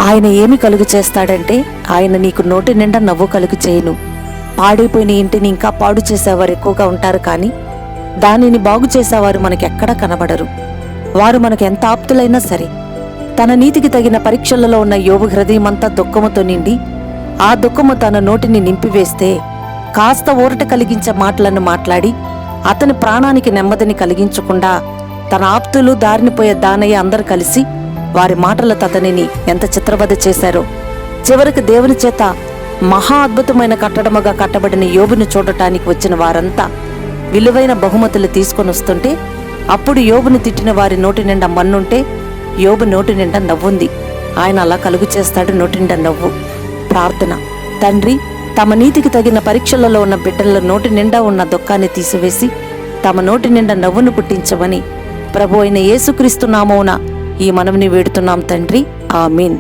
ఆయన ఏమి కలుగు చేస్తాడంటే, ఆయన నీకు నోటి నిండా నవ్వు కలుగు చేయును. పాడైపోయిన ఇంటిని ఇంకా పాడు చేసేవారు ఎక్కువగా ఉంటారు, కానీ దానిని బాగు చేసేవారు మనకెక్కడా కనబడరు. వారు మనకు ఎంత ఆప్తులైనా సరే. తన నీతికి తగిన పరీక్షలలో ఉన్న యోబు హృదయమంతా దుఃఖముతో నిండి ఆ దుఃఖము తన నోటిని నింపివేస్తే, కాస్త ఊరట కలిగించే మాటలను మాట్లాడి అతని ప్రాణానికి నెమ్మదిని కలిగించకుండా తన ఆప్తులు, దారినిపోయే దానయ్య అందరూ కలిసి వారి మాటలతో అతనిని ఎంత చిత్రవధ చేశారో. చివరికి దేవుని చేత మహా అద్భుతమైన కట్టడముగా కట్టబడిన యోబును చూడటానికి వచ్చిన వారంతా విలువైన బహుమతులు తీసుకొని వస్తుంటే, అప్పుడు యోబును తిట్టిన వారి నోటి నిండా మన్నుంటే యోబు నోటి నిండా నవ్వుంది. ఆయన అలా కలుగు చేస్తాడు నోటి నిండా నవ్వు. ప్రార్థన. తండ్రి, తమ నీతికి తగిన పరీక్షలలో ఉన్న బిడ్డల నోటి నిండా ఉన్న దుఃఖాన్ని తీసివేసి తమ నోటి నిండా నవ్వును పుట్టించమని ప్రభు అయిన యేసుక్రీస్తు నామమున ఈ మనవిని వేడుతున్నాం తండ్రి. ఆమీన్.